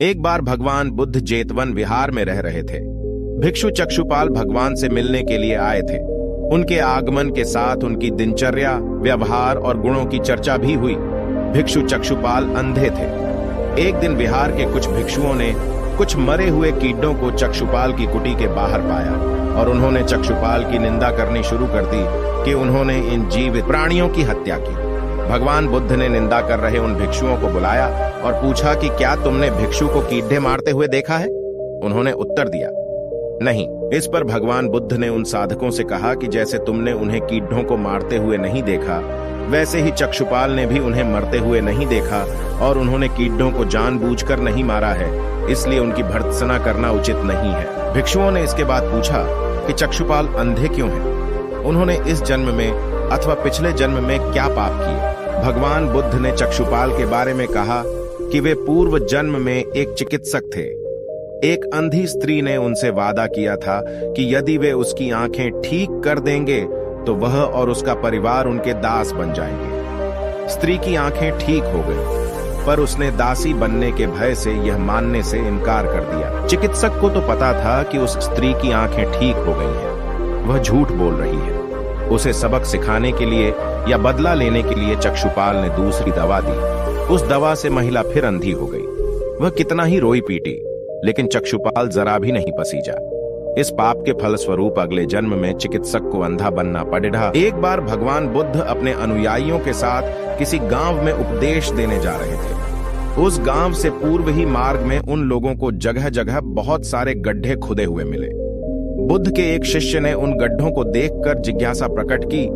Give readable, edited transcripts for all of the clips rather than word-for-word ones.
एक बार भगवान बुद्ध जेतवन विहार में रह रहे थे। भिक्षु चक्षुपाल भगवान से मिलने के लिए आए थे। उनके आगमन के साथ उनकी दिनचर्या, व्यवहार और गुणों की चर्चा भी हुई। भिक्षु चक्षुपाल अंधे थे। एक दिन विहार के कुछ भिक्षुओं ने कुछ मरे हुए कीड़ों को चक्षुपाल की कुटी के बाहर पाया और उन्होंने चक्षुपाल की निंदा करनी शुरू कर दी कि उन्होंने इन जीवित प्राणियों की हत्या की। भगवान बुद्ध ने निंदा कर रहे उन भिक्षुओं को बुलाया और पूछा कि क्या तुमने भिक्षु को कीड़े मारते हुए देखा है? उन्होंने उत्तर दिया, नहीं। इस पर भगवान बुद्ध ने उन साधकों से कहा कि जैसे तुमने उन्हें कीड़ों को मारते हुए नहीं देखा, वैसे ही चक्षुपाल ने भी उन्हें मरते हुए नहीं देखा और उन्होंने कीड़ों को जानबूझकर नहीं मारा है, इसलिए उनकी भर्त्सना करना उचित नहीं है। भिक्षुओं ने इसके बाद पूछा कि चक्षुपाल अंधे क्यों हैं? उन्होंने इस जन्म में अथवा पिछले जन्म में क्या पाप किए? भगवान बुद्ध ने चक्षुपाल के बारे में कहा कि वे पूर्व जन्म में एक चिकित्सक थे। एक अंधी स्त्री ने उनसे वादा किया था कि यदि वे उसकी आंखें ठीक कर देंगे तो वह और उसका परिवार उनके दास बन जाएंगे। स्त्री की आंखें ठीक हो गई, पर उसने दासी बनने के भय से यह मानने से इनकार कर दिया। चिकित्सक को तो पता था कि उस स्त्री की आंखें ठीक हो गई हैं, वह झूठ बोल रही है। उसे सबक सिखाने के लिए या बदला लेने के लिए चक्षुपाल ने दूसरी दवा दी। उस दवा से महिला फिर अंधी हो गई। वह कितना ही रोई पीटी, लेकिन चक्षुपाल जरा भी नहीं पसीजा। इस पाप के फलस्वरूप अगले जन्म में चिकित्सक को अंधा बनना पड़ा। एक बार भगवान बुद्ध अपने अनुयायियों के साथ किसी गांव में उपदेश देने जा रहे थे। उस गांव से पूर्व ही मार्ग में उन लोगों को जगह जगह बहुत सारे गड्ढे खुदे हुए मिले। बुद्ध के एक शिष्य ने उन गड्ढों को देखकर जिज्ञासा प्रकट की,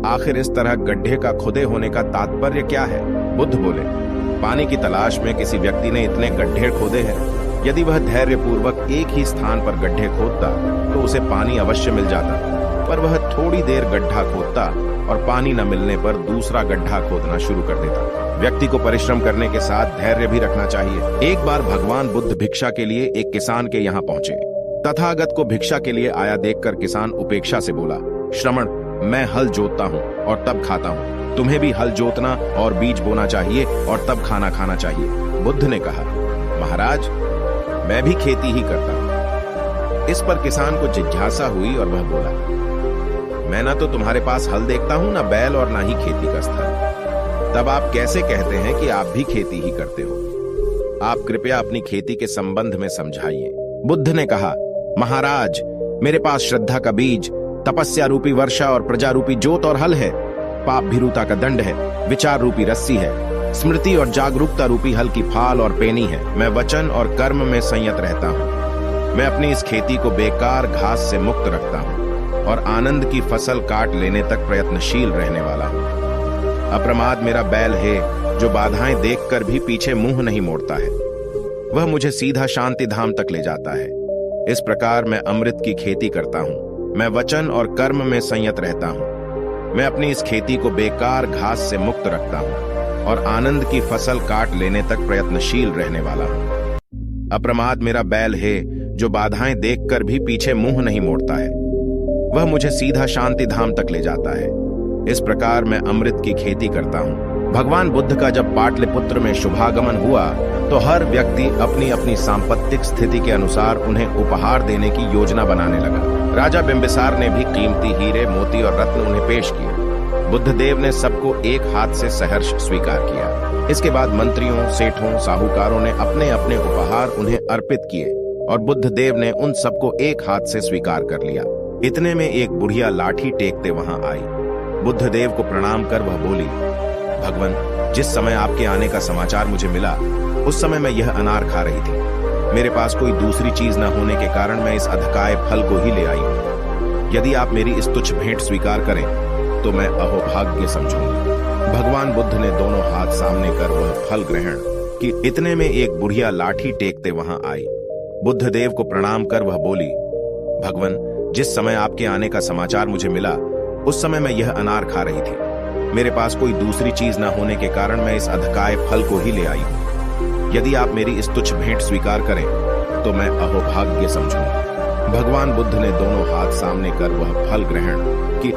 आखिर इस तरह गड्ढे का खुदे होने का तात्पर्य क्या है? बुद्ध बोले, पानी की तलाश में किसी व्यक्ति ने इतने गड्ढे खोदे हैं। यदि वह धैर्यपूर्वक एक ही स्थान पर गड्ढे खोदता तो उसे पानी अवश्य मिल जाता, पर वह थोड़ी देर गड्ढा खोदता और पानी न मिलने पर दूसरा गड्ढा खोदना शुरू कर देता। व्यक्ति को परिश्रम करने के साथ धैर्य भी रखना चाहिए। एक बार भगवान बुद्ध भिक्षा के लिए एक किसान के यहाँ पहुंचे। तथागत को भिक्षा के लिए आया देखकर किसान उपेक्षा से बोला, श्रमण, मैं हल जोतता हूँ और तब खाता हूँ। तुम्हें भी हल जोतना और बीज बोना चाहिए और तब खाना खाना चाहिए। बुद्ध ने कहा, महाराज, मैं भी खेती ही करता हूँ। इस पर किसान को जिज्ञासा हुई और वह बोला, मैं ना तो तुम्हारे पास हल देखता हूँ, ना बैल और ना ही खेती का स्थल। तब आप कैसे कहते हैं कि आप भी खेती ही करते हो? आप कृपया अपनी खेती के संबंध में समझाइए। बुद्ध ने कहा, महाराज, मेरे पास श्रद्धा का बीज, तपस्या रूपी वर्षा और प्रजा रूपी जोत और हल है। पाप भीरुता का दंड है, विचार रूपी रस्सी है, स्मृति और जागरूकता रूपी हल की फाल और पेनी है। मैं वचन और कर्म में संयत रहता हूँ। मैं अपनी इस खेती को बेकार घास से मुक्त रखता हूँ और आनंद की फसल काट लेने तक प्रयत्नशील रहने वाला हूँ। अप्रमाद मेरा बैल है जो बाधाएं देखकर भी पीछे मुंह नहीं मोड़ता है। वह मुझे सीधा शांति धाम तक ले जाता है। इस प्रकार मैं अमृत की खेती करता हूँ। मैं वचन और कर्म में संयत रहता हूँ। मैं अपनी इस खेती को बेकार घास से मुक्त रखता हूँ और आनंद की फसल काट लेने तक प्रयत्नशील रहने वाला हूँ। अप्रमाद मेरा बैल है जो बाधाएं देखकर भी पीछे मुंह नहीं मोड़ता है। वह मुझे सीधा शांति धाम तक ले जाता है। इस प्रकार मैं अमृत की खेती करता हूँ। भगवान बुद्ध का जब पाटलिपुत्र में शुभागमन हुआ तो हर व्यक्ति अपनी अपनी सांपत्तिक स्थिति के अनुसार उन्हें उपहार देने की योजना बनाने लगा। राजा बिंबिसार ने भी कीमती हीरे, मोती और रत्न उन्हें पेश किए। बुद्धदेव ने सबको एक हाथ से सहर्ष स्वीकार किया। इसके बाद मंत्रियों, सेठों, साहूकारों ने अपने अपने उपहार उन्हें अर्पित किए और बुद्धदेव ने उन सबको एक हाथ से स्वीकार कर लिया। इतने में एक बुढ़िया लाठी टेकते वहां आई। बुद्धदेव को प्रणाम कर वह बोली, भगवान, जिस समय आपके आने का समाचार मुझे मिला उस समय मैं यह अनार खा रही थी। मेरे पास कोई दूसरी चीज न होने के कारण मैं इस अधकाय फल को ही ले आई हूँ। यदि आप मेरी इस तुच्छ भेंट स्वीकार करें तो मैं अहोभाग्य समझूंगी। भगवान बुद्ध ने दोनों हाथ सामने कर वह फल ग्रहण कि इतने में एक बुढ़िया लाठी टेकते वहां आई। बुद्धदेव को प्रणाम कर वह बोली, भगवान, जिस समय आपके आने का समाचार मुझे मिला उस समय मैं यह अनार खा रही थी। मेरे पास कोई दूसरी चीज न होने के कारण मैं इस अधकाय फल को ही ले आई हूँ। यदि आप मेरी इस तुच्छ भेंट स्वीकार करें तो मैं अहोभाग्य समझूंगी। भगवान बुद्ध ने दोनों हाथ सामने कर वह फल ग्रहण कि